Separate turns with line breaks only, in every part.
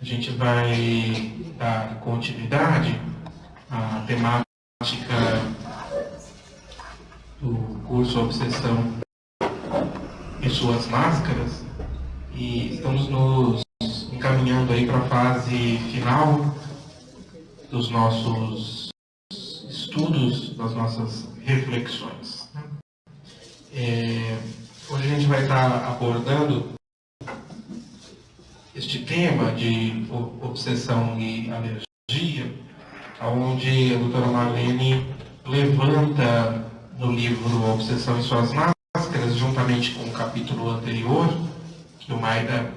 A gente vai dar continuidade à temática do curso Obsessão e Suas Máscaras, e estamos nos encaminhando aí para a fase final dos nossos estudos, das nossas reflexões. Hoje a gente vai estar abordando este tema de obsessão e alergia, onde a doutora Marlene levanta no livro Obsessão e Suas Máscaras, juntamente com o capítulo anterior, que o Maida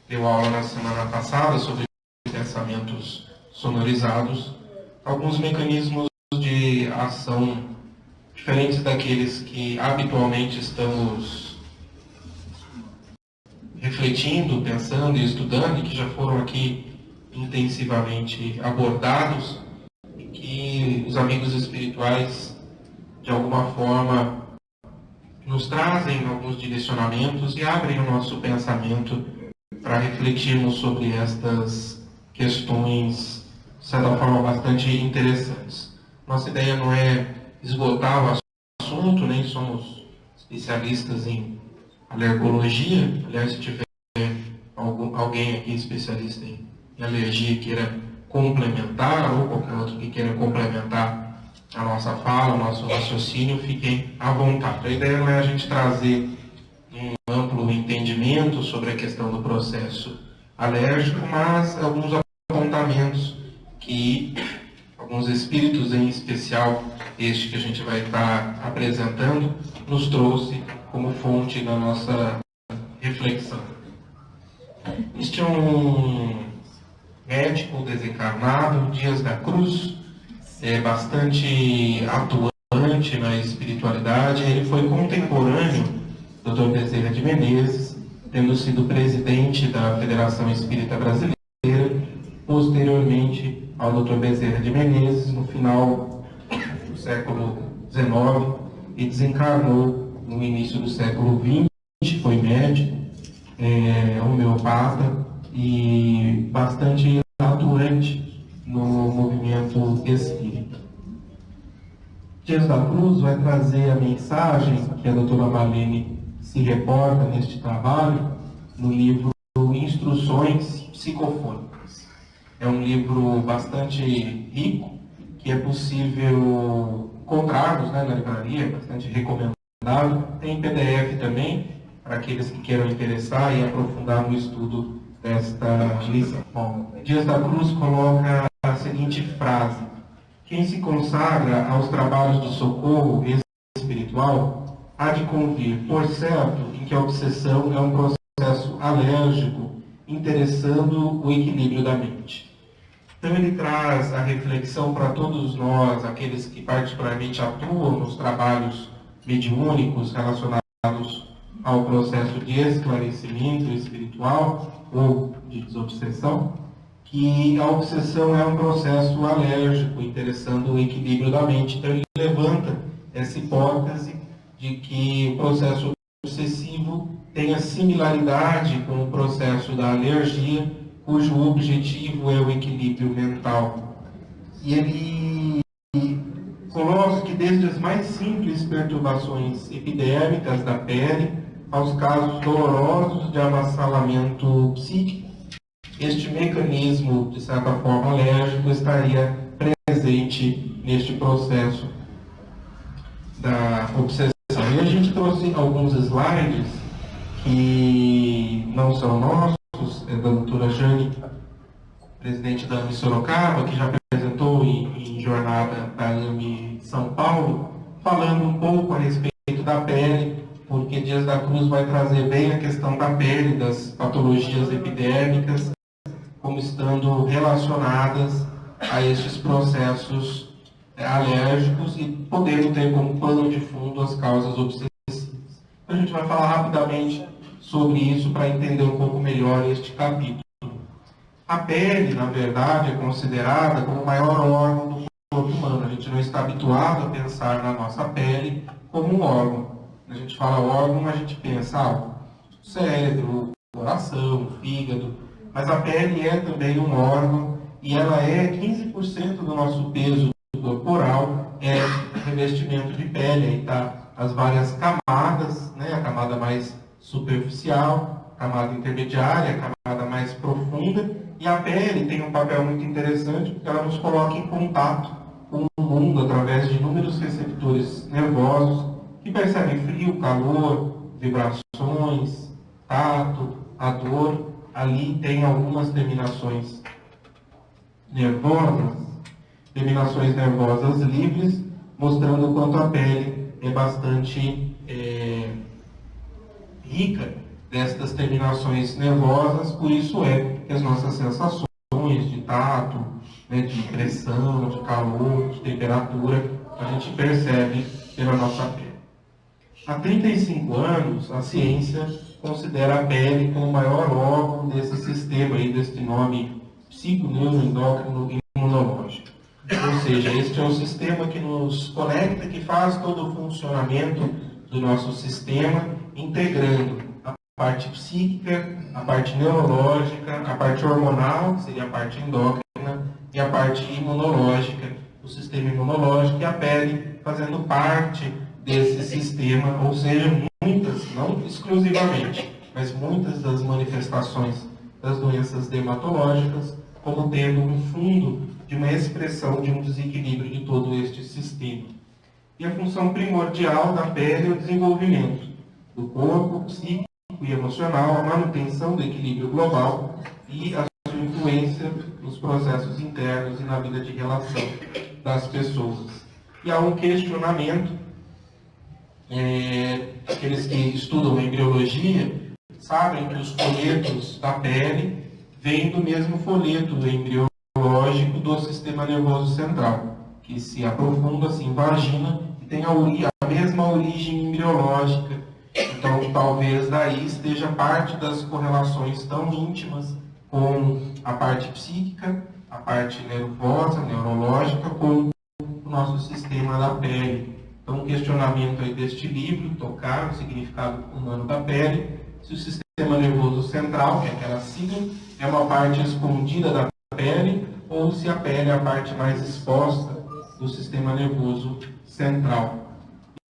deu aula na semana passada sobre pensamentos sonorizados, alguns mecanismos de ação diferentes daqueles que habitualmente estamos refletindo, pensando e estudando, e que já foram aqui intensivamente abordados, e que os amigos espirituais, de alguma forma, nos trazem alguns direcionamentos e abrem o nosso pensamento para refletirmos sobre estas questões, de certa forma, bastante interessantes. Nossa ideia não é esgotar o assunto, nem somos especialistas em alergologia. Aliás, se tiver alguém aqui especialista em alergia queira complementar, ou qualquer outro que queira complementar a nossa fala, o nosso raciocínio, fiquem à vontade. A ideia não é a gente trazer um amplo entendimento sobre a questão do processo alérgico, mas alguns apontamentos que alguns espíritos, em especial este que a gente vai estar apresentando, nos trouxe como fonte da nossa reflexão. Este é um médico desencarnado, Dias da Cruz, bastante atuante na espiritualidade. Ele foi contemporâneo do Dr. Bezerra de Menezes, tendo sido presidente da Federação Espírita Brasileira, posteriormente ao Dr. Bezerra de Menezes, no final do século XIX, e desencarnou no início do século XX. Foi médico, homeopata e bastante atuante no movimento espírita. Dias da Cruz vai trazer a mensagem que a doutora Marlene se reporta neste trabalho no livro Instruções Psicofônicas. É um livro bastante rico, que é possível encontrarmos, na livraria, bastante recomendado. Tem PDF também, para aqueles que queiram interessar e aprofundar no estudo desta lição. Bom, Dias da Cruz coloca a seguinte frase: quem se consagra aos trabalhos de socorro espiritual há de convir, por certo, em que a obsessão é um processo alérgico interessando o equilíbrio da mente. Então ele traz a reflexão para todos nós, aqueles que particularmente atuam nos trabalhos mediúnicos relacionados ao processo de esclarecimento espiritual ou de desobsessão, que a obsessão é um processo alérgico interessando o equilíbrio da mente. Então ele levanta essa hipótese de que o processo obsessivo tem a similaridade com o processo da alergia, cujo objetivo é o equilíbrio mental. E ele coloca que desde as mais simples perturbações epidérmicas da pele aos casos dolorosos de avassalamento psíquico, este mecanismo, de certa forma, alérgico estaria presente neste processo da obsessão. E a gente trouxe alguns slides que não são nossos, da doutora Jane, presidente da AME Sorocaba, que já apresentou em jornada da AME São Paulo, falando um pouco a respeito da pele, porque Dias da Cruz vai trazer bem a questão da pele, das patologias epidérmicas, como estando relacionadas a estes processos alérgicos e podendo ter como pano de fundo as causas obsessivas. A gente vai falar rapidamente sobre isso para entender um pouco melhor este capítulo. A pele, na verdade, é considerada como o maior órgão do corpo humano. A gente não está habituado a pensar na nossa pele como um órgão. Quando a gente fala órgão, a gente pensa o cérebro, o coração, o fígado. mas a pele é também um órgão e ela é 15% do nosso peso corporal, é revestimento de pele. Aí está as várias camadas, né? A camada mais superficial, a camada intermediária, a camada mais profunda, e a pele tem um papel muito interessante porque ela nos coloca em contato com o mundo através de inúmeros receptores nervosos que percebem frio, calor, vibrações, tato, a dor. Ali tem algumas terminações nervosas livres, mostrando o quanto a pele é bastante rica destas terminações nervosas. Por isso é que as nossas sensações de tato, né, de pressão, de calor, de temperatura, a gente percebe pela nossa pele. Há 35 anos, a ciência considera a pele como o maior órgão desse sistema, aí, deste nome psiconeuroendócrino imunológico. Ou seja, este é o sistema que nos conecta, que faz todo o funcionamento do nosso sistema, integrando a parte psíquica, a parte neurológica, a parte hormonal, que seria a parte endócrina, e a parte imunológica, o sistema imunológico, e a pele fazendo parte desse sistema, ou seja, muitas, não exclusivamente, mas muitas das manifestações das doenças dermatológicas, como tendo um fundo de uma expressão de um desequilíbrio de todo este sistema. E a função primordial da pele é o desenvolvimento do corpo, psíquico e emocional, a manutenção do equilíbrio global e a sua influência nos processos internos e na vida de relação das pessoas. E há um questionamento, aqueles que estudam embriologia sabem que os folhetos da pele vêm do mesmo folheto embriológico do sistema nervoso central, que se aprofunda, se invagina e tem a mesma origem embriológica. Então, talvez daí esteja parte das correlações tão íntimas com a parte psíquica, a parte nervosa, neurológica, com o nosso sistema da pele. Então, um questionamento aí deste livro, Tocar, o significado humano da pele, se o sistema nervoso central, que é aquela sigla, é uma parte escondida da pele, ou se a pele é a parte mais exposta do sistema nervoso central.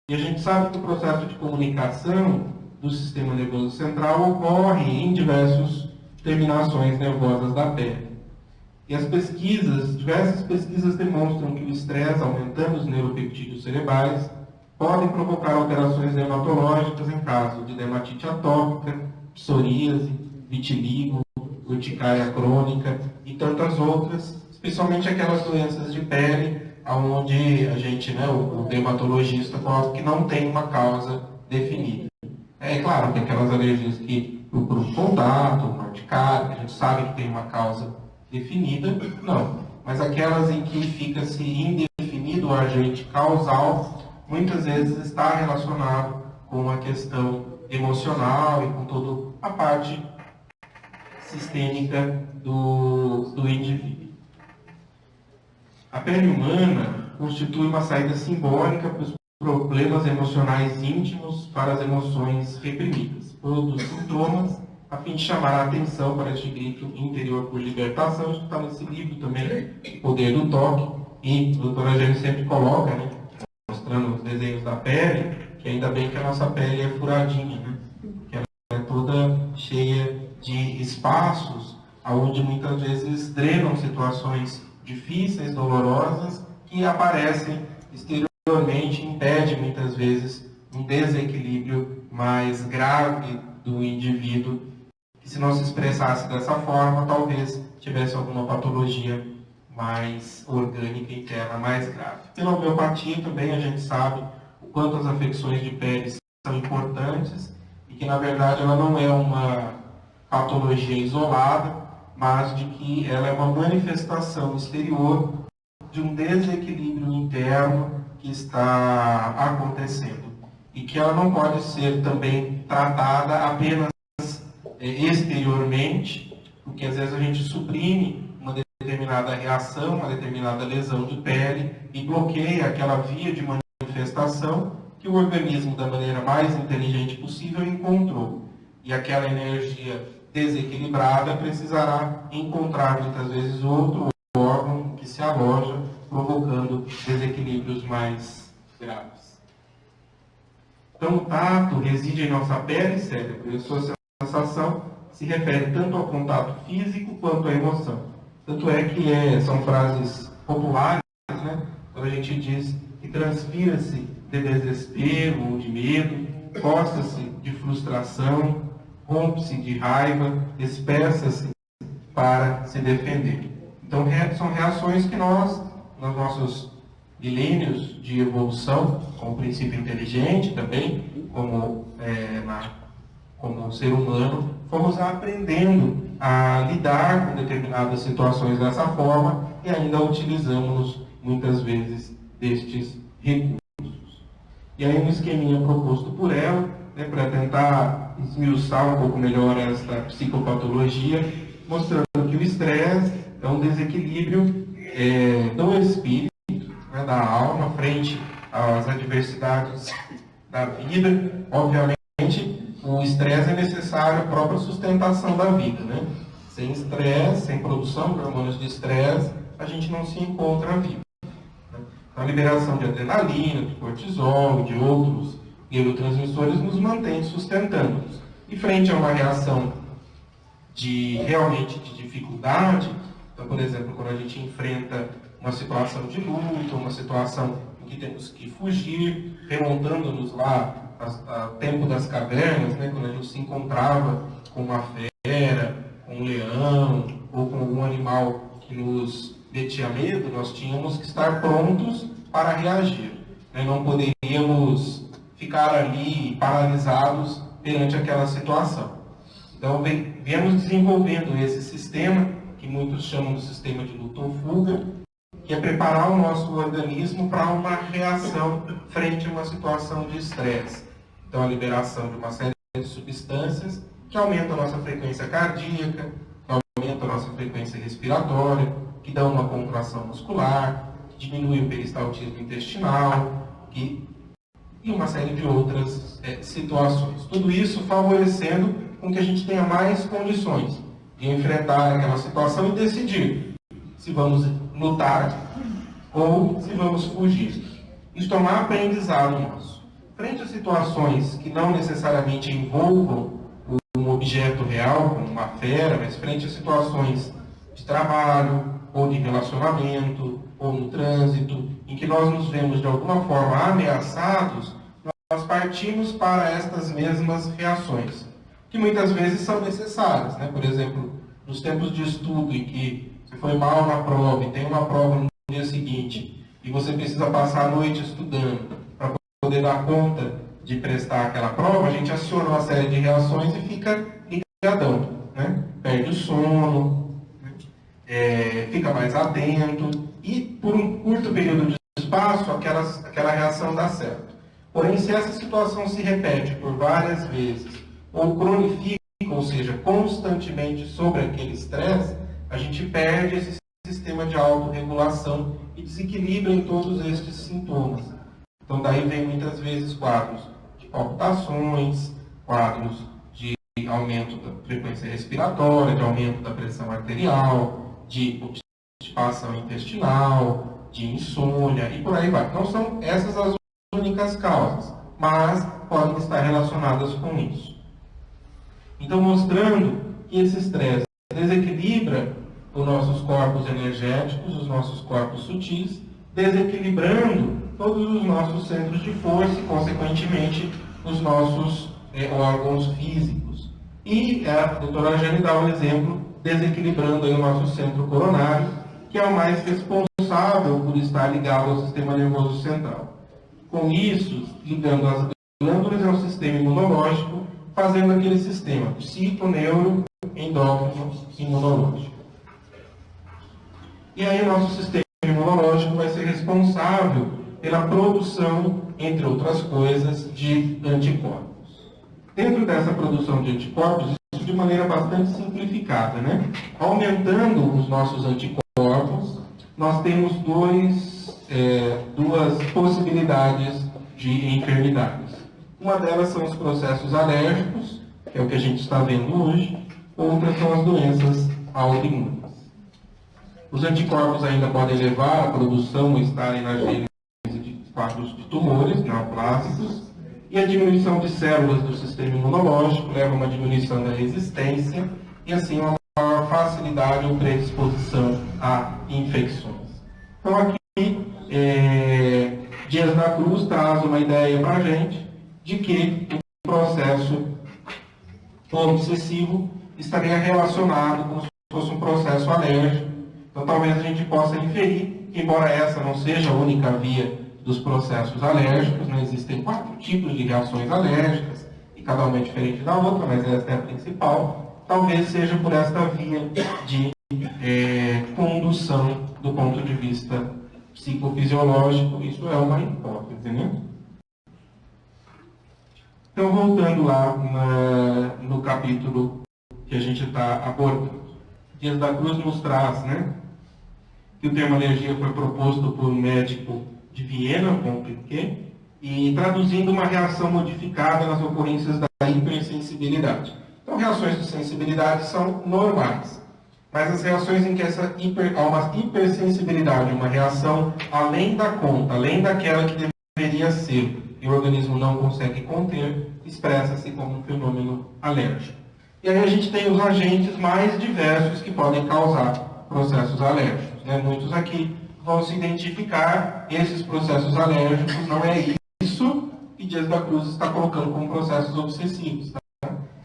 E a gente sabe que o processo de comunicação do sistema nervoso central ocorre em diversas terminações nervosas da pele. E as diversas pesquisas demonstram que o estresse, aumentando os neuropeptídeos cerebrais, podem provocar alterações dermatológicas em caso de dermatite atópica, psoríase, vitiligo, urticária crônica e tantas outras, especialmente aquelas doenças de pele onde a gente, o dermatologista coloca que não tem uma causa definida. É claro que aquelas alergias que procuram contato, urticária, a gente sabe que tem uma causa definida, não. Mas aquelas em que fica-se indefinido o agente causal, muitas vezes está relacionado com a questão emocional e com toda a parte sistêmica do indivíduo. A pele humana constitui uma saída simbólica para os problemas emocionais íntimos, para as emoções reprimidas. Produz sintomas a fim de chamar a atenção para este grito interior por libertação. Isso está nesse livro também, O Poder do Toque, e a doutora Jane sempre coloca, mostrando os desenhos da pele, que ainda bem que a nossa pele é furadinha, que ela é toda cheia de espaços, onde muitas vezes drenam situações difíceis, dolorosas, que aparecem exteriormente, impedem muitas vezes um desequilíbrio mais grave do indivíduo, que se não se expressasse dessa forma, talvez tivesse alguma patologia mais orgânica interna, mais grave. Pela homeopatia também a gente sabe o quanto as afecções de pele são importantes e que, na verdade, ela não é uma patologia isolada, mas de que ela é uma manifestação exterior de um desequilíbrio interno que está acontecendo e que ela não pode ser também tratada apenas exteriormente, porque às vezes a gente suprime uma determinada reação, uma determinada lesão de pele e bloqueia aquela via de manifestação que o organismo, da maneira mais inteligente possível, encontrou. e aquela energia desequilibrada precisará encontrar muitas vezes outro órgão que se aloja, provocando desequilíbrios mais graves. Então, o tato reside em nossa pele e cérebro, e a sua sensação se refere tanto ao contato físico quanto à emoção. Tanto é que são frases populares, né? Quando a gente diz que transpira-se de desespero ou de medo, coça-se de frustração, rompe-se de raiva, espeça-se para se defender. Então, são reações que nós, nos nossos milênios de evolução, como princípio inteligente também, como ser humano, fomos aprendendo a lidar com determinadas situações dessa forma e ainda utilizamos muitas vezes destes recursos. E aí um esqueminha proposto por ela, né, para tentar esmiuçar um pouco melhor esta psicopatologia, mostrando que o estresse é um desequilíbrio do espírito, né, da alma, frente às adversidades da vida. Obviamente, o estresse é necessário à própria sustentação da vida, né? Sem estresse, sem produção de hormônios de estresse, a gente não se encontra vivo. A liberação de adrenalina, de cortisol, de outros neurotransmissores nos mantém sustentando-nos. E frente a uma reação realmente de dificuldade, então, por exemplo, quando a gente enfrenta uma situação de luta, uma situação em que temos que fugir, remontando-nos lá ao tempo das cavernas, né, quando a gente se encontrava com uma fera, com um leão, ou com algum animal que nos metia medo, nós tínhamos que estar prontos para reagir. Né? Não poderíamos ficar ali paralisados perante aquela situação. Então, viemos desenvolvendo esse sistema, que muitos chamam de sistema de luta ou fuga, que é preparar o nosso organismo para uma reação frente a uma situação de estresse. Então, a liberação de uma série de substâncias que aumentam a nossa frequência cardíaca, que aumentam a nossa frequência respiratória, que dão uma contração muscular, que diminui o peristaltismo intestinal, e uma série de outras situações. Tudo isso favorecendo com que a gente tenha mais condições de enfrentar aquela situação e decidir se vamos lutar ou se vamos fugir. Isso é um aprendizado nosso. Frente a situações que não necessariamente envolvam um objeto real, como uma fera, mas frente a situações de trabalho, ou de relacionamento, ou no trânsito, em que nós nos vemos de alguma forma ameaçados, nós partimos para estas mesmas reações, que muitas vezes são necessárias. Né? Por exemplo, nos tempos de estudo em que você foi mal na prova e tem uma prova no dia seguinte, e você precisa passar a noite estudando para poder dar conta de prestar aquela prova, a gente aciona uma série de reações e fica ligadão, né? Perde o sono, fica mais atento, e por um curto período de espaço, aquela reação dá certo. Porém, se essa situação se repete por várias vezes, ou cronifica, ou seja, constantemente sobre aquele estresse, a gente perde esse sistema de autorregulação e desequilibra em todos estes sintomas. Então, daí vem muitas vezes quadros de palpitações, quadros de aumento da frequência respiratória, de aumento da pressão arterial, de obstipação intestinal, de insônia e por aí vai. Não são essas as únicas causas, mas podem estar relacionadas com isso. Então, mostrando que esse estresse desequilibra os nossos corpos energéticos, os nossos corpos sutis, desequilibrando todos os nossos centros de força e, consequentemente, os nossos órgãos físicos. E a doutora Jane dá um exemplo desequilibrando aí o nosso centro coronário, que é o mais responsável por estar ligado ao sistema nervoso central. Com isso, ligando as glândulas ao sistema imunológico, fazendo aquele sistema psico, neuro, endócrino, imunológico. E aí o nosso sistema imunológico vai ser responsável pela produção, entre outras coisas, de anticorpos. Dentro dessa produção de anticorpos, isso de maneira bastante simplificada, né? Aumentando os nossos anticorpos, nós temos duas possibilidades de enfermidades. Uma delas são os processos alérgicos, que é o que a gente está vendo hoje, outras são as doenças autoimunes. Os anticorpos ainda podem levar à produção ou estarem na gênese de quadros de tumores neoplásicos, e a diminuição de células do sistema imunológico leva a uma diminuição da resistência e assim uma maior facilidade ou predisposição a infecções. Então aqui, Dias da Cruz traz uma ideia para a gente de que o processo obsessivo estaria relacionado como se fosse um processo alérgico. Então talvez a gente possa inferir que, embora essa não seja a única via dos processos alérgicos, né, existem 4 tipos de reações alérgicas, e cada uma é diferente da outra, mas essa é a principal. Talvez seja por esta via de condução do ponto de vista psicofisiológico. Isso é uma hipótese, né? Então, voltando lá no capítulo que a gente está abordando, Dias da Cruz nos traz, né, que o termo alergia foi proposto por um médico de Viena, Compliqué, e traduzindo uma reação modificada nas ocorrências da hipersensibilidade. Então, reações de sensibilidade são normais, mas as reações em que há uma hipersensibilidade, uma reação além da conta, além daquela que deveria ser, e o organismo não consegue conter, expressa-se como um fenômeno alérgico. E aí a gente tem os agentes mais diversos que podem causar processos alérgicos, né? Muitos aqui vão se identificar, esses processos alérgicos não é isso que Dias da Cruz está colocando como processos obsessivos. Tá?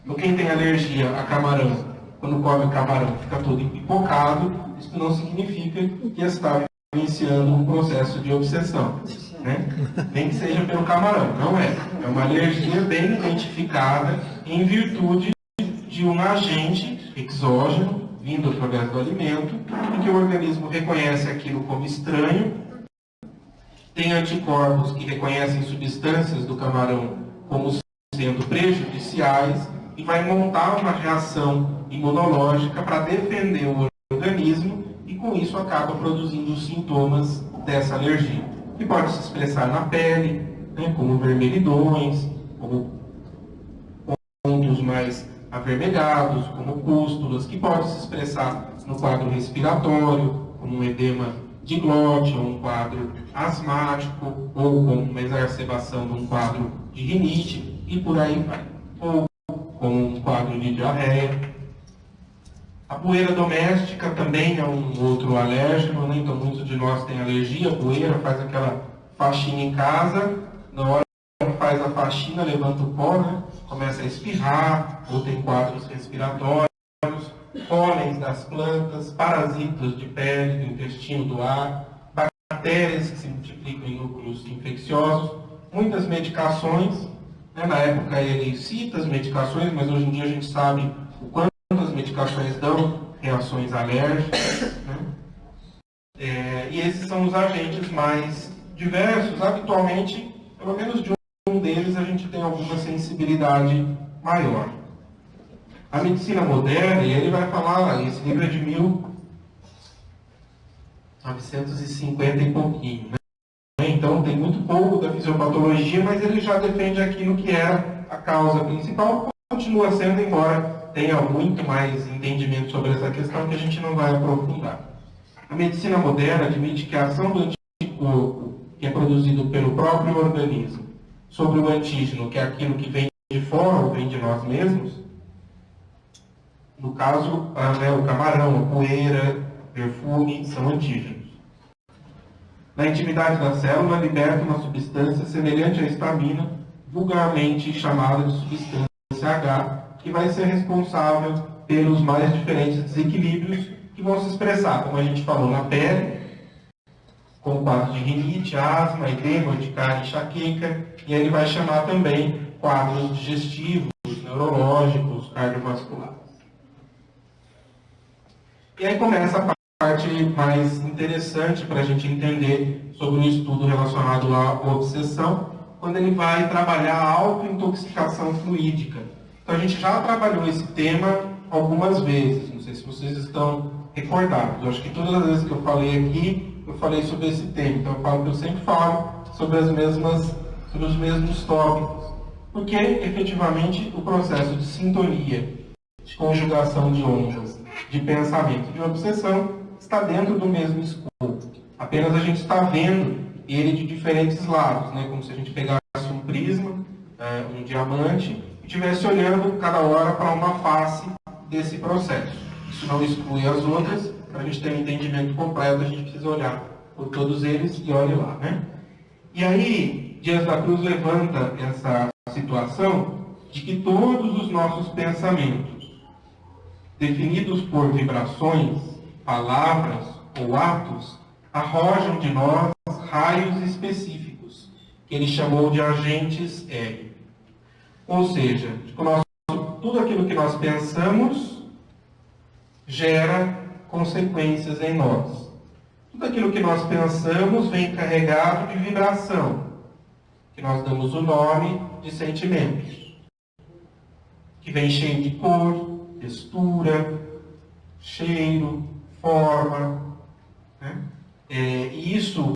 Então quem tem alergia a camarão, quando come o camarão fica todo empipocado, isso não significa que está iniciando um processo de obsessão. Né? Nem que seja pelo camarão, não é. É uma alergia bem identificada em virtude de um agente exógeno, vindo através do alimento, em que o organismo reconhece aquilo como estranho, tem anticorpos que reconhecem substâncias do camarão como sendo prejudiciais e vai montar uma reação imunológica para defender o organismo e com isso acaba produzindo os sintomas dessa alergia, que pode se expressar na pele, né, como vermelhidões, como pontos mais avermelhados, como pústulas, que pode se expressar no quadro respiratório, como um edema de glote, ou um quadro asmático, ou com uma exacerbação de um quadro de rinite, e por aí vai. Ou com um quadro de diarreia. A poeira doméstica também é um outro alérgeno, né? Então muitos de nós têm alergia à poeira, faz aquela faxina em casa, na hora que faz a faxina, levanta o pó, né? Começa a espirrar, ou tem quadros respiratórios, pólens das plantas, parasitas de pele, do intestino, do ar, bactérias que se multiplicam em núcleos infecciosos, muitas medicações, né? Na época ele cita as medicações, mas hoje em dia a gente sabe o quanto as medicações dão reações alérgicas, né? E esses são os agentes mais diversos. Habitualmente, pelo menos de um deles, a gente tem alguma sensibilidade maior. A medicina moderna, e ele vai falar, esse livro é de 1950 e pouquinho, né? Então tem muito pouco da fisiopatologia, mas ele já defende aquilo que é a causa principal, continua sendo, embora tenha muito mais entendimento sobre essa questão que a gente não vai aprofundar. A medicina moderna admite que a ação do anticorpo, que é produzido pelo próprio organismo, sobre o antígeno, que é aquilo que vem de fora ou vem de nós mesmos, no caso, o camarão, a poeira, perfume, são antígenos. Na intimidade da célula, liberta uma substância semelhante à histamina, vulgarmente chamada de substância H, que vai ser responsável pelos mais diferentes desequilíbrios que vão se expressar, como a gente falou, na pele, com quadros de rinite, asma, edema, urticária, enxaqueca, e ele vai chamar também quadros digestivos, neurológicos, cardiovasculares. E aí começa a parte mais interessante para a gente entender sobre o estudo relacionado à obsessão, quando ele vai trabalhar a autointoxicação fluídica. Então a gente já trabalhou esse tema algumas vezes, não sei se vocês estão recordados. Eu acho que todas as vezes que eu falei aqui, eu falei sobre esse tema. Então eu falo que eu sempre falo sobre os mesmos tópicos. Porque, efetivamente, o processo de sintonia, de conjugação de ondas, de pensamento e de obsessão está dentro do mesmo escopo. Apenas a gente está vendo ele de diferentes lados, né? Como se a gente pegasse um prisma, um diamante, e estivesse olhando cada hora para uma face desse processo. Isso não exclui as outras. Para a gente ter um entendimento completo, a gente precisa olhar por todos eles e olhe lá, né? E aí, Dias da Cruz levanta essa situação de que todos os nossos pensamentos, definidos por vibrações, palavras ou atos, arrojam de nós raios específicos, que ele chamou de agentes R. Ou seja, tudo aquilo que nós pensamos gera consequências em nós. Tudo aquilo que nós pensamos vem carregado de vibração, que nós damos o nome de sentimentos, que vem cheio de cor, textura, cheiro, forma, né? E isso,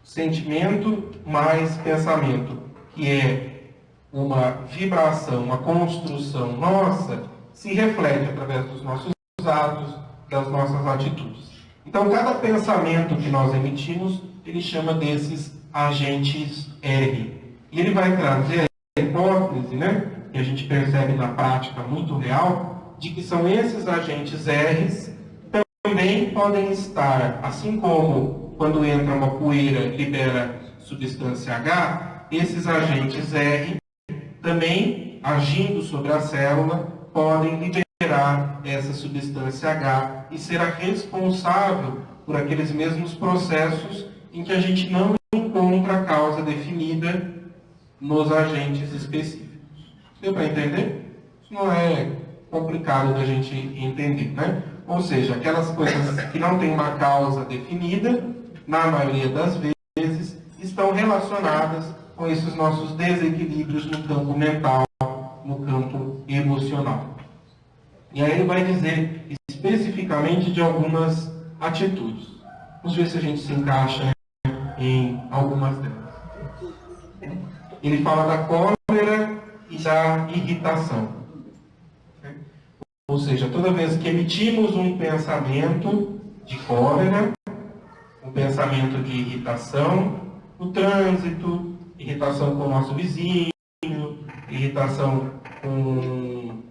sentimento mais pensamento, que é uma vibração, uma construção nossa, se reflete através dos nossos atos, das nossas atitudes. Então, cada pensamento que nós emitimos, ele chama desses agentes R. E ele vai trazer a hipótese, né, que a gente percebe na prática muito real, de que são esses agentes R's também podem estar, assim como quando entra uma poeira libera substância H, esses agentes R também, agindo sobre a célula, podem liberar essa substância H e ser a responsável por aqueles mesmos processos em que a gente não encontra a causa definida nos agentes específicos. Deu para entender? Isso não é complicado da gente entender, né? Ou seja, aquelas coisas que não têm uma causa definida, na maioria das vezes, estão relacionadas com esses nossos desequilíbrios no campo mental, no campo emocional. E aí ele vai dizer especificamente de algumas atitudes. Vamos ver se a gente se encaixa em algumas delas. Ele fala da cólera e da irritação. Ou seja, toda vez que emitimos um pensamento de cólera, um pensamento de irritação, no trânsito, irritação com o nosso vizinho, irritação com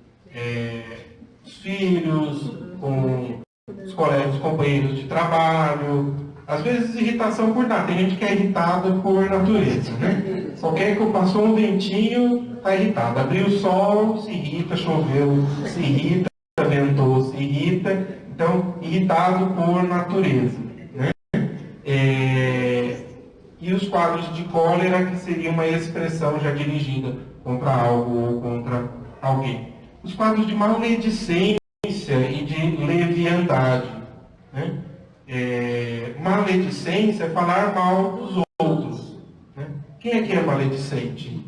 os filhos, com os colegas, os companheiros de trabalho, às vezes irritação por nada. Tem gente que é irritada por natureza, né? Qualquer que passou um ventinho, está irritado. Abriu o sol, se irrita, choveu, se irrita, ventou, se irrita. Então, irritado por natureza, né? E os quadros de cólera, que seria uma expressão já dirigida contra algo ou contra alguém. Os quadros de maledicência e de leviandade, né? Maledicência é falar mal dos outros, né? Quem é que é maledicente?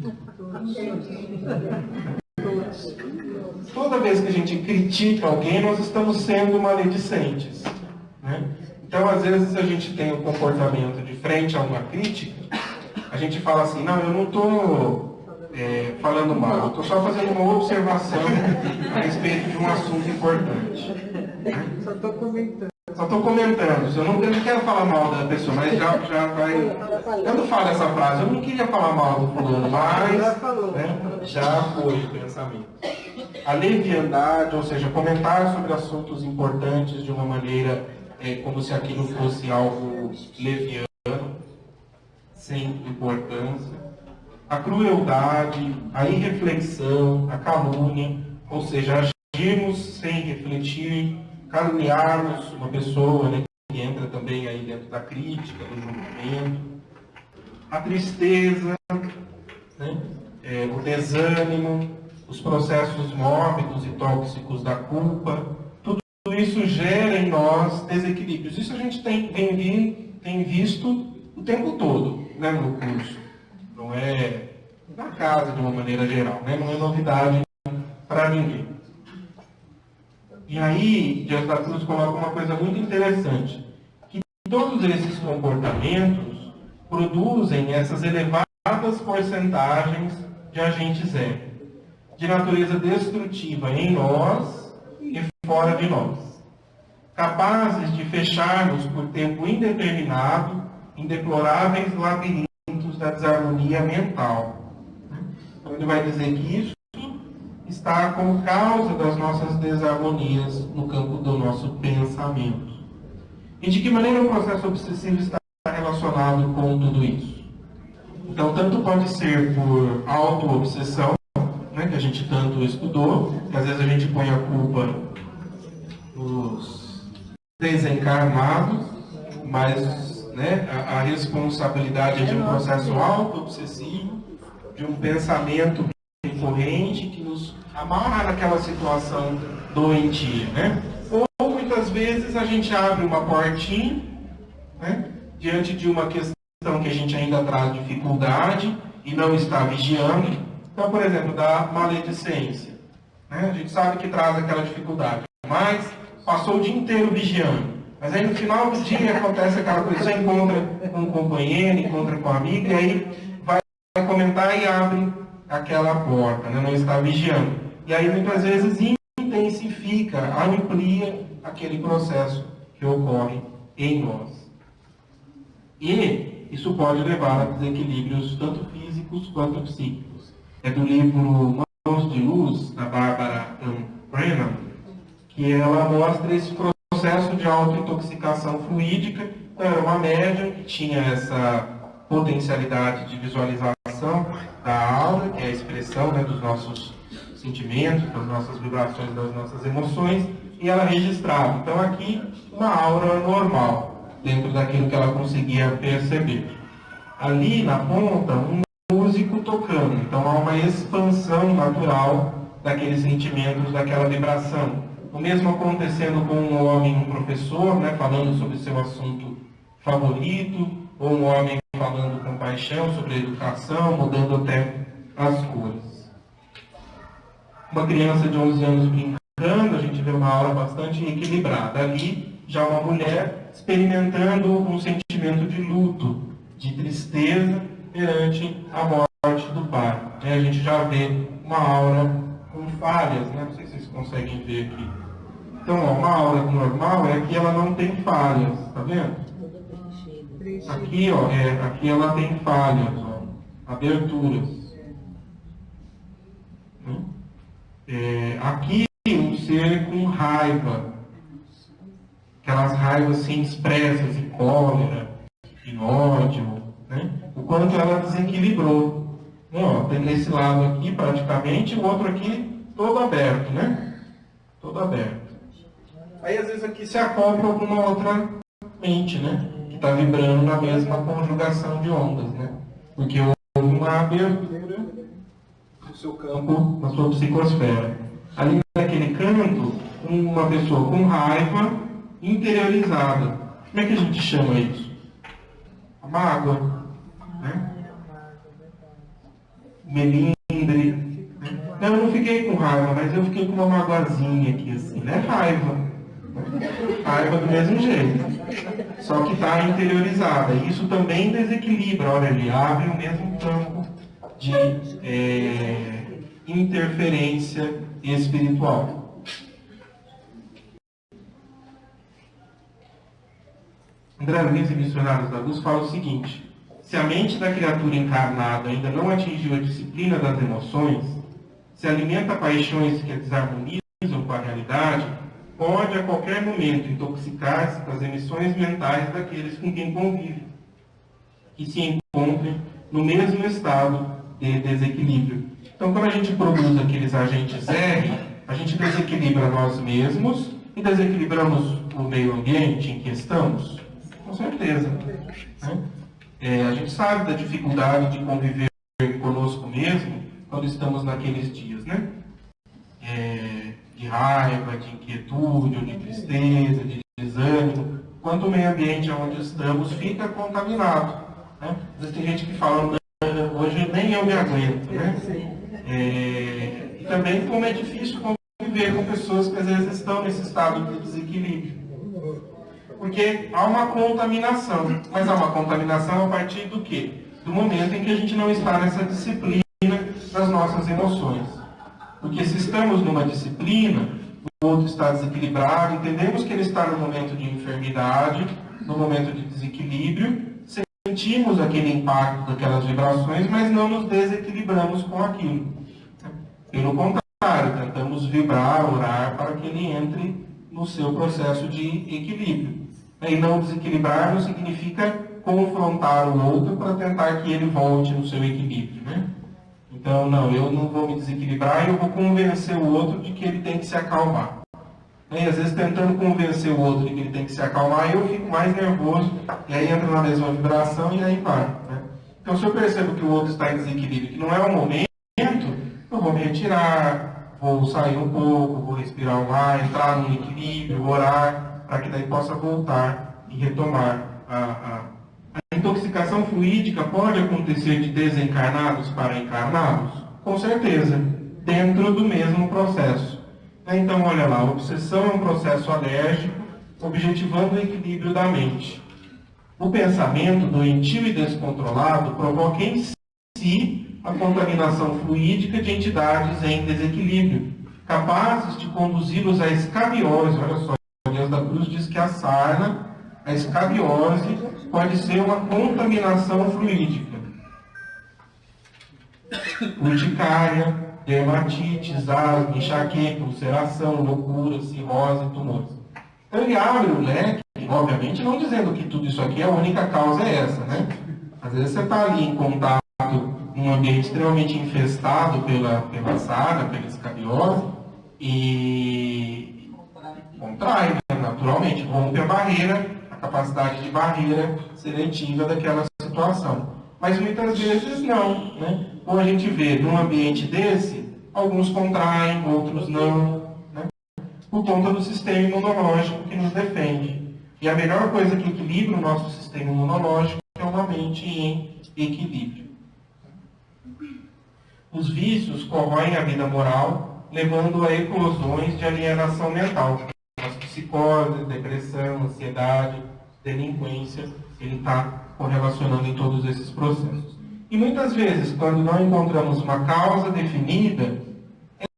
Toda vez que a gente critica alguém, nós estamos sendo maledicentes, né? Então, às vezes, a gente tem um comportamento de frente a uma crítica, a gente fala assim, não, eu não estou falando mal, eu estou só fazendo uma observação a respeito de um assunto importante.
Só estou comentando.
Só estou comentando, eu não quero falar mal da pessoa, mas já vai... Quando fala essa frase, eu não queria falar mal do fulano, mas né, já foi o pensamento. A leviandade, ou seja, comentar sobre assuntos importantes de uma maneira como se aquilo fosse algo leviano, sem importância. A crueldade, a irreflexão, a calúnia, ou seja, agirmos sem refletir, caluniarmos uma pessoa, né, que entra também aí dentro da crítica, do julgamento. A tristeza, né, o desânimo, os processos mórbidos e tóxicos da culpa, tudo isso gera em nós desequilíbrios. Isso a gente tem visto o tempo todo, né, no curso. Não é na casa de uma maneira geral, né? Não é novidade para ninguém. E aí, Dias da Cruz coloca uma coisa muito interessante, que todos esses comportamentos produzem essas elevadas porcentagens de agentes R, de natureza destrutiva em nós e fora de nós, capazes de fechar-nos por tempo indeterminado em deploráveis labirintos da desarmonia mental. Então ele vai dizer que isso está como causa das nossas desarmonias no campo do nosso pensamento. E de que maneira o processo obsessivo está relacionado com tudo isso? Então, tanto pode ser por auto-obsessão, né, que a gente tanto estudou, que às vezes a gente põe a culpa nos desencarnados, mas né, a responsabilidade é de um processo auto-obsessivo, de um pensamento recorrente que nos amarra naquela situação doentia, né? Ou muitas vezes a gente abre uma portinha, né, diante de uma questão que a gente ainda traz dificuldade e não está vigiando. Então, por exemplo, da maledicência, né? A gente sabe que traz aquela dificuldade, mas passou o dia inteiro vigiando. Mas aí no final do dia acontece aquela coisa, você encontra com um companheiro, encontra com um amigo, e aí vai comentar e abre aquela porta, né? Não está vigiando. E aí muitas vezes intensifica, amplia aquele processo que ocorre em nós. E isso pode levar a desequilíbrios tanto físicos quanto psíquicos. É do livro Mãos de Luz, da Bárbara Ann Brennan, que ela mostra esse processo de autointoxicação fluídica. Então, era uma médium que tinha essa potencialidade de visualização da aura, que é a expressão, né, dos nossos sentimentos, das nossas vibrações, das nossas emoções, e ela registrava. Então, aqui, uma aura normal, dentro daquilo que ela conseguia perceber. Ali, na ponta, um músico tocando. Então, há uma expansão natural daqueles sentimentos, daquela vibração. O mesmo acontecendo com um homem, um professor, né, falando sobre seu assunto favorito, ou um homem falando com paixão sobre a educação, mudando até as cores. Uma criança de 11 anos brincando, a gente vê uma aura bastante equilibrada. Ali, já uma mulher experimentando um sentimento de luto, de tristeza perante a morte do pai. A gente já vê uma aura com falhas, né? Não sei se vocês conseguem ver aqui. Então, ó, uma aura normal é que ela não tem falhas, tá vendo? Aqui, ó, aqui ela tem falhas, ó, aberturas. Aqui um ser com raiva, aquelas raivas assim expressas em cólera, em ódio, né? O quanto ela desequilibrou. Ó, tem esse lado aqui praticamente, o outro aqui todo aberto, né? Todo aberto. Aí às vezes aqui se acopla alguma outra mente, né? Que está vibrando na mesma conjugação de ondas, né? Porque houve uma abertura no seu campo, na sua psicosfera. Ali naquele canto, uma pessoa com raiva interiorizada. Como é que a gente chama isso? A mágoa, né? Melindre. Né? Não, eu não fiquei com raiva, mas eu fiquei com uma magoazinha aqui, assim, né? Raiva. Raiva do mesmo jeito. Só que está interiorizada. Isso também desequilibra. Olha, ele abre o mesmo campo de interferência espiritual. André Luiz e Missionários da Luz fala o seguinte: se a mente da criatura encarnada ainda não atingiu a disciplina das emoções, se alimenta paixões que a desarmonizam com a realidade, pode a qualquer momento intoxicar-se com as emissões mentais daqueles com quem convive, que se encontrem no mesmo estado de desequilíbrio. Então, quando a gente produz aqueles agentes R, a gente desequilibra nós mesmos e desequilibramos o meio ambiente em que estamos. Com certeza. Né? A gente sabe da dificuldade de conviver conosco mesmo quando estamos naqueles dias, né? De raiva, de inquietude, ou de tristeza, de desânimo. Quanto o meio ambiente onde estamos fica contaminado. Né? Às vezes tem gente que fala, hoje nem eu me aguento. Né? E também como é difícil conviver com pessoas que às vezes estão nesse estado de desequilíbrio. Porque há uma contaminação. Mas há uma contaminação a partir do quê? Do momento em que a gente não está nessa disciplina das nossas emoções. Porque se estamos numa disciplina, o outro está desequilibrado, entendemos que ele está no momento de enfermidade, no momento de desequilíbrio, sentimos aquele impacto daquelas vibrações, mas não nos desequilibramos com aquilo. Pelo contrário, tentamos vibrar, orar, para que ele entre no seu processo de equilíbrio. E não desequilibrar não significa confrontar o outro para tentar que ele volte no seu equilíbrio, né? Então, não, eu não vou me desequilibrar, eu vou convencer o outro de que ele tem que se acalmar. E às vezes, tentando convencer o outro de que ele tem que se acalmar, eu fico mais nervoso, e aí entra na mesma vibração e aí vai. Né? Então, se eu percebo que o outro está em desequilíbrio, que não é o momento, eu vou me retirar, vou sair um pouco, vou respirar um ar, entrar no equilíbrio, orar, para que daí possa voltar e retomar A intoxicação fluídica pode acontecer de desencarnados para encarnados? Com certeza, dentro do mesmo processo. Então, olha lá, a obsessão é um processo alérgico, objetivando o equilíbrio da mente. O pensamento doentio e descontrolado provoca em si a contaminação fluídica de entidades em desequilíbrio, capazes de conduzi-los à escabiose. Olha só, o Dias da Cruz diz que a sarna, a escabiose, pode ser uma contaminação fluídica. Urticária, dermatites, asma, enxaqueca, ulceração, loucura, cirrose, tumores. Então ele abre o leque, obviamente não dizendo que tudo isso aqui, a única causa é essa, né? Às vezes você está ali em contato num ambiente extremamente infestado pela sarna, pela escabiose, e contrai, né? Naturalmente, rompe a barreira, capacidade de barreira seletiva daquela situação. Mas muitas vezes não, né? Ou a gente vê num ambiente desse, alguns contraem, outros não, né? Por conta do sistema imunológico que nos defende. E a melhor coisa que equilibra o nosso sistema imunológico é uma mente em equilíbrio. Os vícios corroem a vida moral, levando a eclosões de alienação mental. As psicoses, depressão, ansiedade, delinquência, ele está correlacionando em todos esses processos. E muitas vezes, quando não encontramos uma causa definida,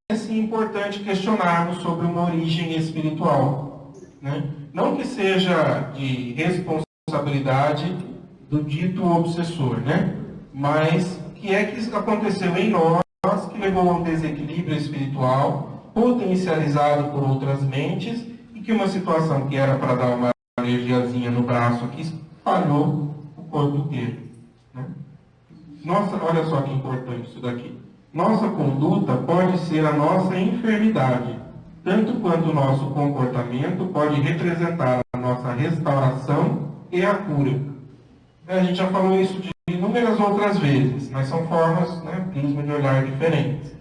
é sim importante questionarmos sobre uma origem espiritual. Né? Não que seja de responsabilidade do dito obsessor, né? Mas que é que aconteceu em nós que levou a um desequilíbrio espiritual, potencializado por outras mentes, e que uma situação que era para dar uma energiazinha no braço aqui espalhou o corpo inteiro. Né? Nossa, olha só que importante isso daqui. Nossa conduta pode ser a nossa enfermidade, tanto quanto o nosso comportamento pode representar a nossa restauração e a cura. A gente já falou isso de inúmeras outras vezes, mas são formas, né, prisma de olhar diferentes.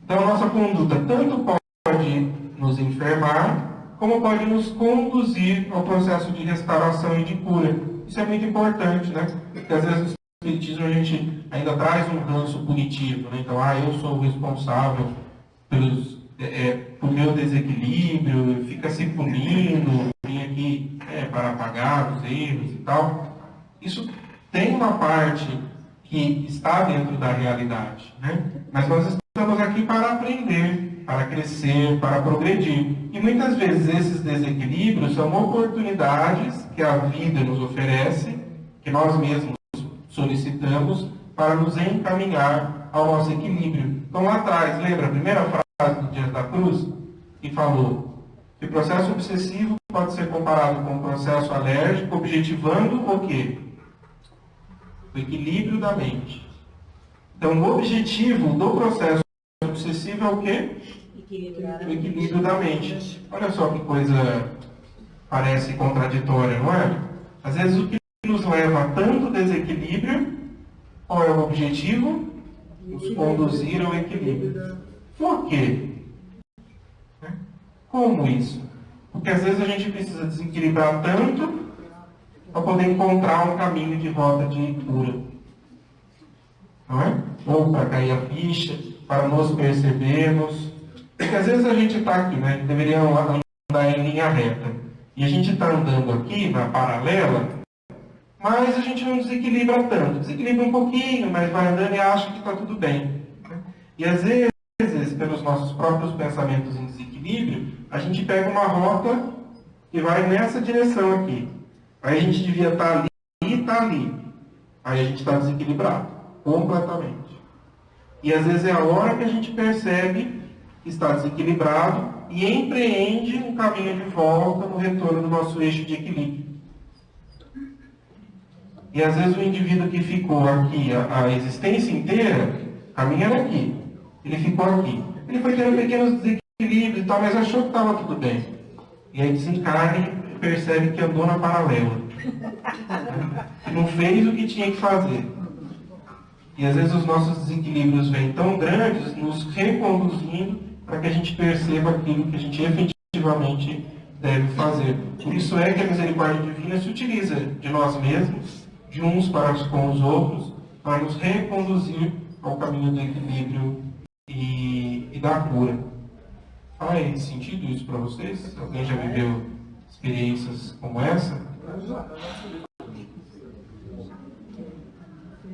Então, a nossa conduta tanto pode nos enfermar, como pode nos conduzir ao processo de restauração e de cura. Isso é muito importante, né? Porque às vezes no espiritismo a gente ainda traz um ranço punitivo, né? Então, eu sou o responsável por meu desequilíbrio, fica se punindo, vim aqui para apagar os erros e tal. Isso tem uma parte que está dentro da realidade, né? Mas nós estamos aqui para aprender, para crescer, para progredir. E muitas vezes esses desequilíbrios são oportunidades que a vida nos oferece, que nós mesmos solicitamos, para nos encaminhar ao nosso equilíbrio. Então lá atrás, lembra a primeira frase do Dias da Cruz? Que falou que o processo obsessivo pode ser comparado com o processo alérgico, objetivando o quê? O equilíbrio da mente. Então, o objetivo do processo obsessivo é o quê? O equilíbrio da mente. Olha só que coisa parece contraditória, não é? Às vezes o que nos leva a tanto desequilíbrio, qual é o objetivo? Nos conduzir ao equilíbrio. Por quê? Como isso? Porque às vezes a gente precisa desequilibrar tanto para poder encontrar um caminho de rota de cura. Não é? Ou para cair a ficha, para nos percebermos. Porque às vezes a gente está aqui, né? Deveria andar em linha reta. E a gente está andando aqui, na paralela, mas a gente não desequilibra tanto. Desequilibra um pouquinho, mas vai andando e acha que está tudo bem. Né? E às vezes, pelos nossos próprios pensamentos em desequilíbrio, a gente pega uma rota que vai nessa direção aqui. Aí a gente devia estar ali e estar ali. Aí a gente está desequilibrado, completamente. E às vezes é a hora que a gente percebe que está desequilibrado e empreende um caminho de volta no retorno do nosso eixo de equilíbrio. E às vezes o indivíduo que ficou aqui a existência inteira, caminhando aqui, ele ficou aqui. Ele foi tendo pequenos desequilíbrios e tal, mas achou que estava tudo bem. E aí desencarna e percebe que andou na paralela. Que não fez o que tinha que fazer. E às vezes os nossos desequilíbrios vêm tão grandes, nos reconduzindo para que a gente perceba aquilo que a gente efetivamente deve fazer. Por isso é que a misericórdia divina se utiliza de nós mesmos, de uns para com os outros, para nos reconduzir ao caminho do equilíbrio e da cura. Faz sentido isso para vocês? Alguém já viveu experiências como essa?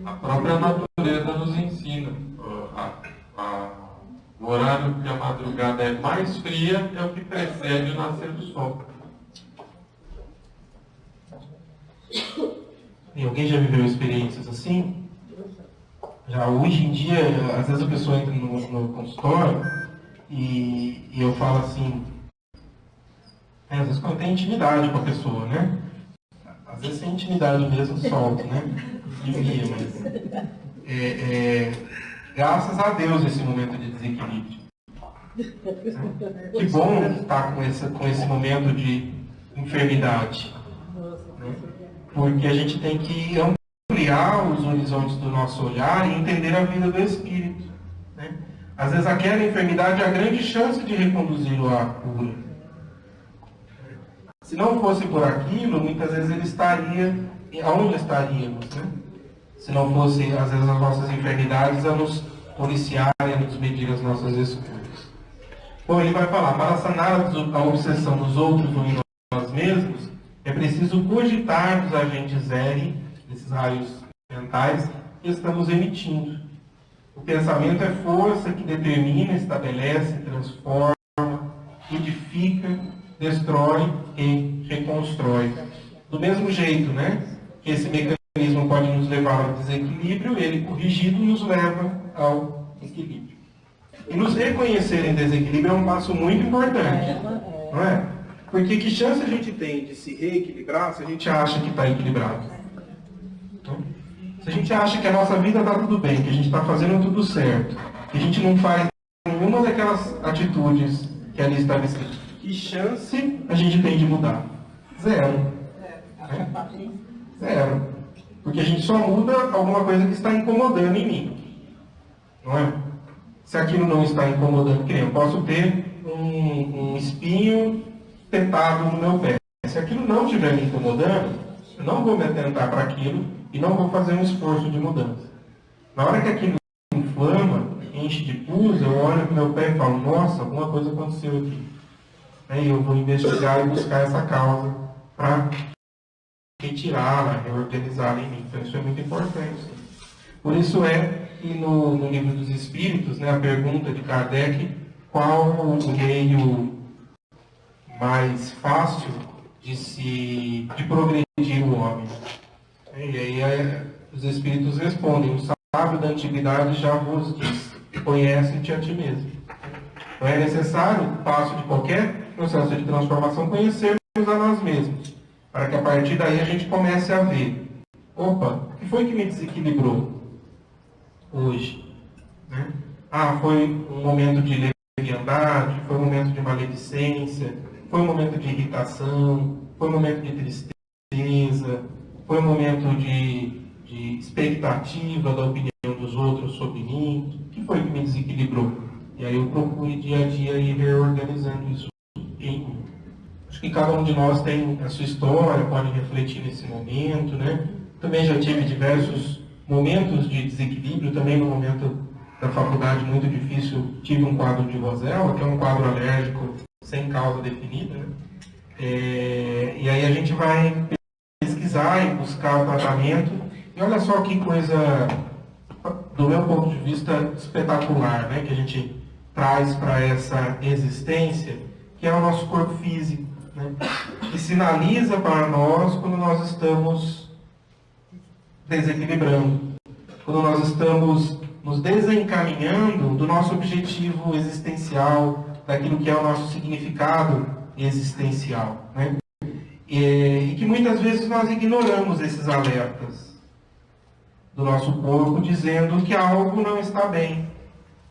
A própria natureza nos ensina. O horário que a madrugada é mais fria é o que precede o nascer do sol.
E alguém já viveu experiências assim? Já hoje em dia, às vezes a pessoa entra no consultório e eu falo assim, às vezes quando tem intimidade com a pessoa, né? Às vezes sem intimidade mesmo solto, né? Devia, mas graças a Deus esse momento de desequilíbrio. Que bom estar com esse momento de enfermidade. Né? Porque a gente tem que ampliar os horizontes do nosso olhar e entender a vida do espírito. Né? Às vezes aquela enfermidade é a grande chance de reconduzi-lo à cura. Se não fosse por aquilo, muitas vezes ele estaria aonde estaríamos, né? Se não fosse, às vezes, as nossas enfermidades a nos policiar e a nos medir as nossas escolhas. Bom, ele vai falar, para sanar a obsessão dos outros ou em nós mesmos, é preciso cogitar dos agentes R, desses raios mentais, que estamos emitindo. O pensamento é força que determina, estabelece, transforma, edifica, destrói e reconstrói. Do mesmo jeito, né, que esse mecanismo pode nos levar ao desequilíbrio, ele corrigido nos leva ao equilíbrio. E nos reconhecer em desequilíbrio é um passo muito importante, não é? Porque que chance a gente tem de se reequilibrar se a gente acha que está equilibrado? Se a gente acha que a nossa vida está tudo bem, que a gente está fazendo tudo certo, que a gente não faz nenhuma daquelas atitudes que ali está escrito, que chance a gente tem de mudar? Zero. Né? Zero. Porque a gente só muda alguma coisa que está incomodando em mim. Não é? Se aquilo não está incomodando, que nem eu posso ter um espinho tentado no meu pé. Se aquilo não estiver me incomodando, eu não vou me atentar para aquilo e não vou fazer um esforço de mudança. Na hora que aquilo inflama, enche de pus, eu olho para o meu pé e falo, nossa, alguma coisa aconteceu aqui. Aí eu vou investigar e buscar essa causa para retirá-la, reorganizá-la em mim. Então isso é muito importante. Por isso é que no Livro dos Espíritos, né, a pergunta de Kardec, qual o meio mais fácil de progredir o homem? E aí os Espíritos respondem, o sábio da antiguidade já vos diz, conhece-te a ti mesmo. Então é necessário, passo de qualquer processo de transformação, conhecermos a nós mesmos, para que a partir daí a gente comece a ver, opa, o que foi que me desequilibrou hoje? Né? Foi um momento de leviandade, foi um momento de maledicência, foi um momento de irritação, foi um momento de tristeza, foi um momento de expectativa da opinião dos outros sobre mim. O que foi que me desequilibrou? E aí eu procuro dia a dia ir reorganizando isso em mim. Acho que cada um de nós tem a sua história, pode refletir nesse momento, né? Também já tive diversos momentos de desequilíbrio, também no momento da faculdade muito difícil, tive um quadro de Rosella, que é um quadro alérgico sem causa definida, né? E aí a gente vai pesquisar e buscar o tratamento. E olha só que coisa do meu ponto de vista, espetacular, né, que a gente traz para essa existência, que é o nosso corpo físico, né, que sinaliza para nós quando nós estamos desequilibrando, quando nós estamos nos desencaminhando do nosso objetivo existencial, daquilo que é o nosso significado existencial, né? E que muitas vezes nós ignoramos esses alertas do nosso corpo, dizendo que algo não está bem.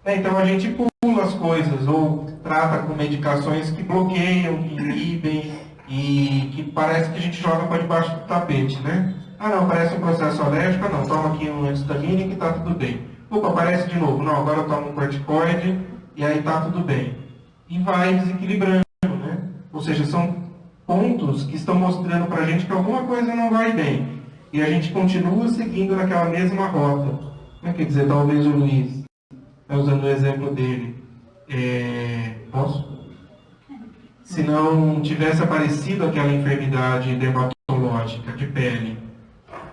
Então a gente pula as coisas, ou trata com medicações que bloqueiam, que inibem, e que parece que a gente joga para debaixo do tapete, né? Ah não, parece um processo alérgico, ah, não, toma aqui um antistamínico e está tudo bem. Opa, aparece de novo, não, agora eu tomo um corticoide e aí está tudo bem. E vai desequilibrando, né? Ou seja, são pontos que estão mostrando para a gente que alguma coisa não vai bem. E a gente continua seguindo naquela mesma rota. Quer dizer, talvez o Luiz, usando o exemplo dele, posso? Se não tivesse aparecido aquela enfermidade dermatológica de pele,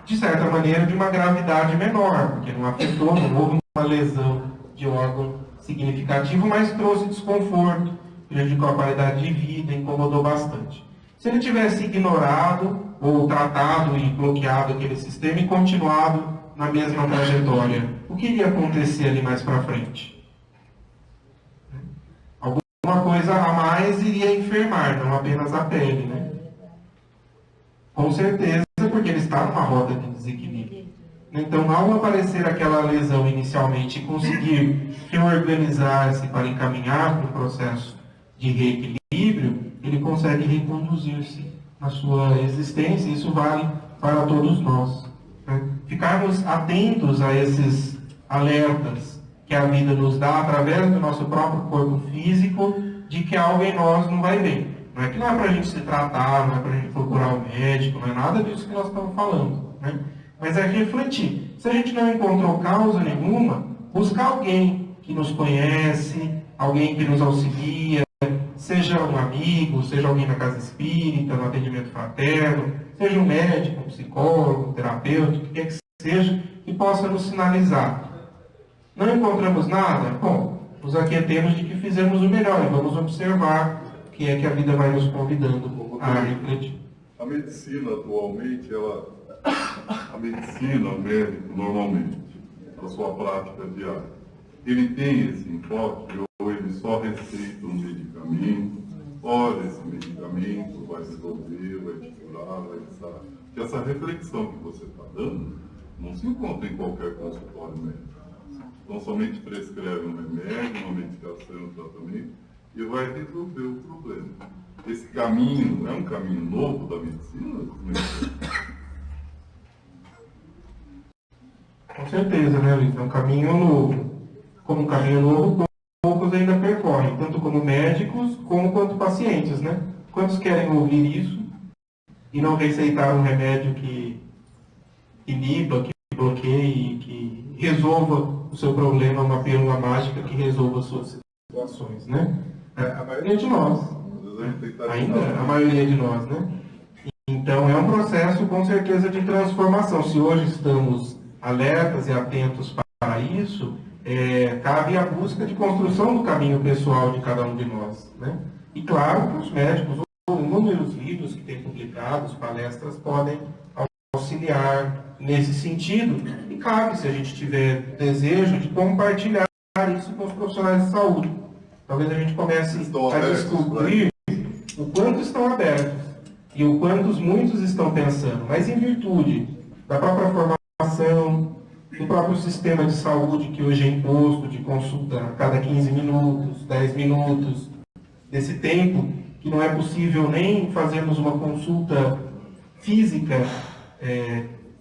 de certa maneira de uma gravidade menor, porque não afetou, não houve uma lesão de órgão significativo, mas trouxe desconforto, prejudicou a qualidade de vida, incomodou bastante. Se ele tivesse ignorado ou tratado e bloqueado aquele sistema e continuado na mesma trajetória, o que iria acontecer ali mais para frente? Alguma coisa a mais iria enfermar, não apenas a pele, né? Com certeza, porque ele está numa rota de desequilíbrio. Então, ao aparecer aquela lesão inicialmente e conseguir reorganizar-se para encaminhar para um processo de reequilíbrio, ele consegue reconduzir-se na sua existência. Isso vale para todos nós, né? Ficarmos atentos a esses alertas que a vida nos dá através do nosso próprio corpo físico de que algo em nós não vai bem. Não é que não é para a gente se tratar, não é para a gente procurar o médico, não é nada disso que nós estamos falando, né? Mas é refletir. Se a gente não encontrou causa nenhuma, buscar alguém que nos conhece, alguém que nos auxilia, seja um amigo, seja alguém na casa espírita, no atendimento fraterno, seja um médico, um psicólogo, um terapeuta, o que quer que seja, que possa nos sinalizar. Não encontramos nada? Bom, nos aquietemos de que fizemos o melhor e vamos observar o que é que a vida vai nos convidando a refletir.
A medicina atualmente, a medicina, o médico, normalmente, na sua prática diária, ele tem esse enfoque ou ele só receita um medicamento, olha, esse medicamento vai resolver, vai te curar, vai te sarar. Porque essa reflexão que você está dando não se encontra em qualquer consultório médico. Então, somente prescreve um remédio, uma medicação, um tratamento, e vai resolver o problema. Esse caminho é um caminho novo da medicina?
Com certeza, né, Luiz? É um caminho novo. Como um caminho novo, poucos ainda percorrem, tanto como médicos, como quanto pacientes, né? Quantos querem ouvir isso e não receitar um remédio que iniba, que bloqueie, que resolva o seu problema, uma pílula mágica que resolva as suas situações, né? A maioria de nós. Ainda a maioria de nós, né? Então é um processo com certeza de transformação. Se hoje estamos alertas e atentos para isso, cabe a busca de construção do caminho pessoal de cada um de nós, né? E claro que os médicos, ou inúmeros livros que têm publicados, palestras, podem auxiliar nesse sentido. E cabe, se a gente tiver desejo, de compartilhar isso com os profissionais de saúde. Talvez a gente comece a descobrir o quanto estão abertos e o quanto muitos estão pensando, mas em virtude da própria formação, do próprio sistema de saúde que hoje é imposto de consulta a cada 15 minutos, 10 minutos, desse tempo que não é possível nem fazermos uma consulta física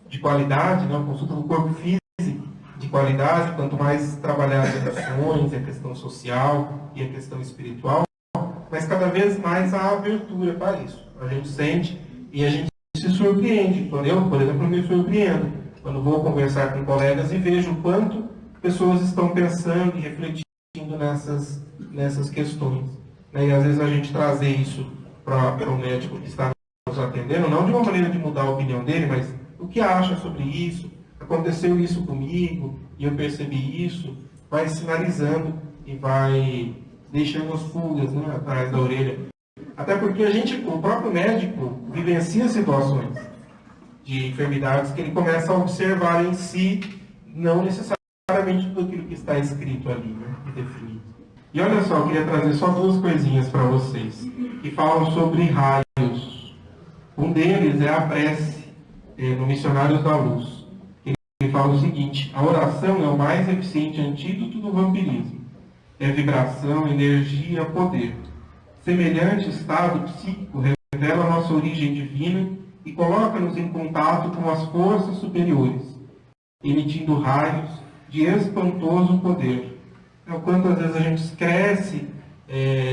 de qualidade, né? Uma consulta do corpo físico de qualidade, quanto mais trabalhar as emoções, a questão social e a questão espiritual, mas cada vez mais há abertura para isso. A gente sente e a gente se surpreende. Eu, por exemplo, me surpreendo quando vou conversar com colegas e vejo o quanto pessoas estão pensando e refletindo nessas questões, né? E às vezes a gente trazer isso para o médico que está nos atendendo, não de uma maneira de mudar a opinião dele, mas o que acha sobre isso, aconteceu isso comigo e eu percebi isso, vai sinalizando e vai deixando as pulgas, né, atrás da orelha. Até porque o próprio médico vivencia situações de enfermidades que ele começa a observar em si, não necessariamente tudo aquilo que está escrito ali, né, e definido. E olha só, eu queria trazer só duas coisinhas para vocês, que falam sobre raios. Um deles é a prece, no Missionários da Luz. Ele fala o seguinte: a oração é o mais eficiente antídoto do vampirismo. É vibração, energia, poder. Semelhante estado psíquico revela a nossa origem divina e coloca-nos em contato com as forças superiores, emitindo raios de espantoso poder. Então, quantas vezes a gente cresce,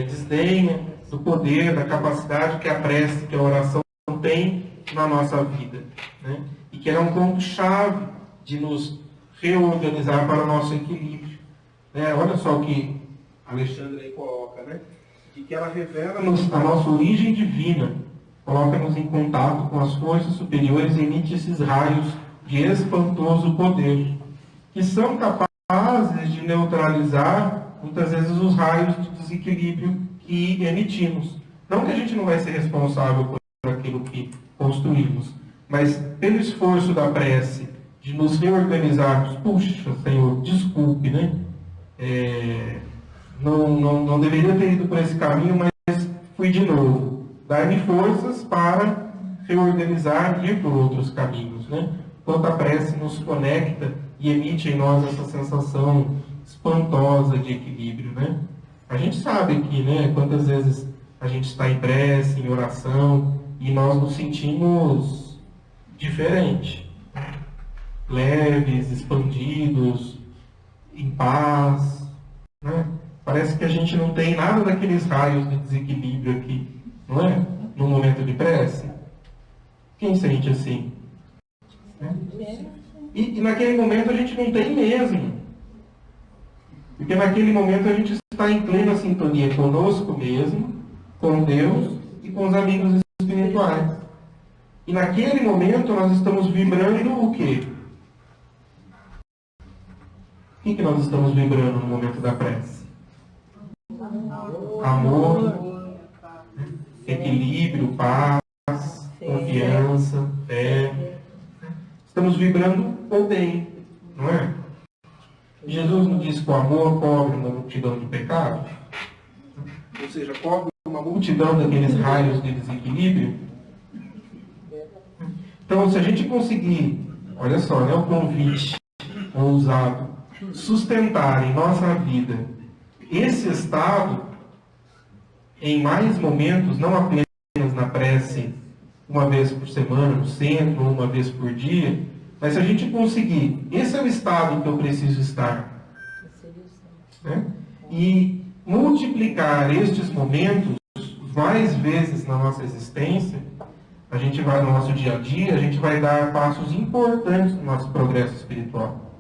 desdenha do poder, da capacidade que a prece, que a oração tem na nossa vida, né? E que ela é um ponto-chave de nos reorganizar para o nosso equilíbrio. Olha só o que Alexandre aí coloca, né? De que ela revela-nos a nossa origem divina, coloca-nos em contato com as forças superiores e emite esses raios de espantoso poder, que são capazes de neutralizar, muitas vezes, os raios de desequilíbrio que emitimos. Não que a gente não vai ser responsável por aquilo que construímos, mas pelo esforço da prece de nos reorganizarmos, puxa, Senhor, desculpe, né? Não deveria ter ido por esse caminho, mas fui de novo. Dar-me forças para reorganizar e ir por outros caminhos, né? Enquanto a prece nos conecta e emite em nós essa sensação espantosa de equilíbrio, né? A gente sabe aqui, né, quantas vezes a gente está em prece, em oração, e nós nos sentimos diferente, leves, expandidos, em paz, né? Parece que a gente não tem nada daqueles raios de desequilíbrio aqui, não é? No momento de prece. Quem sente assim? Né? E naquele momento a gente não tem mesmo. Porque naquele momento a gente está em plena sintonia conosco mesmo, com Deus e com os amigos espirituais. E naquele momento nós estamos vibrando o quê? O que nós estamos vibrando no momento da prece? Amor, equilíbrio, paz, confiança, fé. Estamos vibrando o bem, não é? Jesus não disse que o amor cobre uma multidão de pecados? Ou seja, cobre uma multidão daqueles raios de desequilíbrio? Então, se a gente conseguir, olha só, né, o convite ousado, sustentar em nossa vida esse estado em mais momentos, não apenas na prece uma vez por semana, no centro, ou uma vez por dia, mas se a gente conseguir, esse é o estado que eu preciso estar, né? E multiplicar estes momentos mais vezes na nossa existência, a gente vai no nosso dia a dia, a gente vai dar passos importantes no nosso progresso espiritual.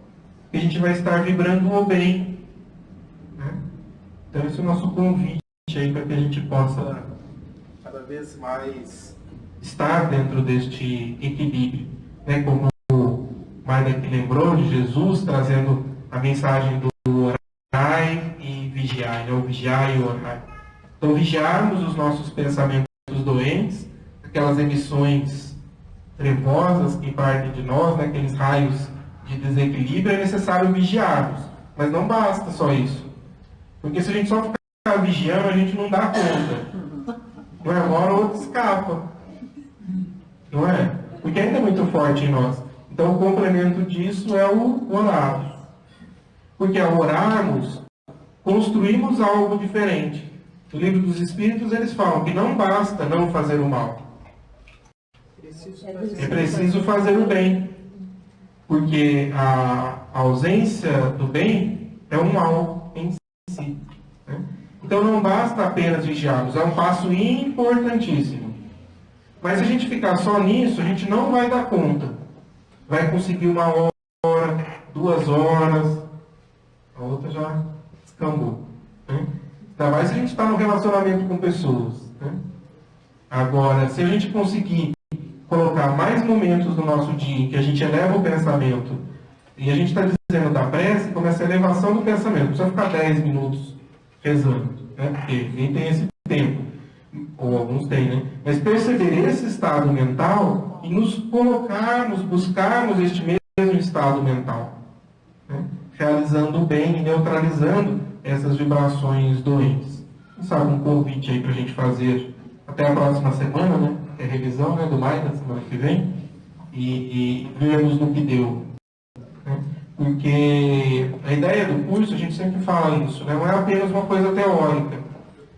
E a gente vai estar vibrando o bem, né? Então esse é o nosso convite aí para que a gente possa cada vez mais estar dentro deste equilíbrio, né? Como o Maida que lembrou de Jesus trazendo a mensagem do orai e vigiai, né? O vigiai e o orai. Então vigiarmos os nossos pensamentos doentes, aquelas emissões trevosas que partem de nós, né? Aqueles raios de desequilíbrio, é necessário vigiarmos. Mas não basta só isso. Porque se a gente só ficar vigiando, a gente não dá conta. Não é? Uma hora ou outra escapa. Não é? Porque ainda é muito forte em nós. Então o complemento disso é o orar. Porque ao orarmos, construímos algo diferente. No livro dos Espíritos eles falam que não basta não fazer o mal. É preciso fazer o bem. Porque a ausência do bem é um mal em si, né? Então não basta apenas vigiarmos, é um passo importantíssimo. Mas se a gente ficar só nisso, a gente não vai dar conta. Vai conseguir 1 hora, 2 horas, a outra já descambou, né? Ainda mais se a gente está no relacionamento com pessoas, né? Agora, se a gente conseguir colocar mais momentos do nosso dia em que a gente eleva o pensamento, e a gente está dizendo da prece, como essa elevação do pensamento, não precisa ficar 10 minutos rezando, né? Porque nem tem esse tempo, ou alguns têm, né? Mas perceber esse estado mental e nos colocarmos, buscarmos este mesmo estado mental, né? Realizando o bem e neutralizando essas vibrações doentes. Quem sabe um convite aí para a gente fazer até a próxima semana, né? Que é a revisão, né, do maio da semana que vem, e vermos no que deu. Né? Porque a ideia do curso, a gente sempre fala isso, né? Não é apenas uma coisa teórica,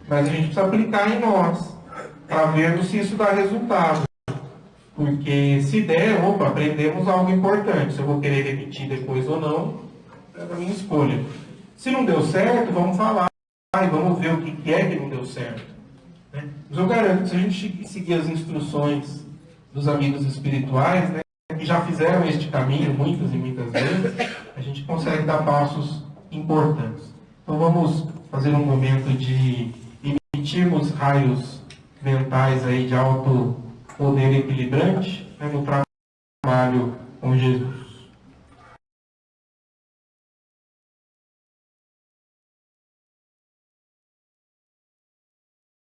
mas a gente precisa aplicar em nós, para vermos se isso dá resultado. Porque se der, opa, aprendemos algo importante. Se eu vou querer repetir depois ou não, é a minha escolha. Se não deu certo, vamos falar e vamos ver o que é que não deu certo. Né? Mas eu garanto que se a gente seguir as instruções dos amigos espirituais, né, que já fizeram este caminho muitas e muitas vezes, a gente consegue dar passos importantes. Então vamos fazer um momento de emitirmos raios mentais aí de alto poder equilibrante, né, no trabalho com Jesus.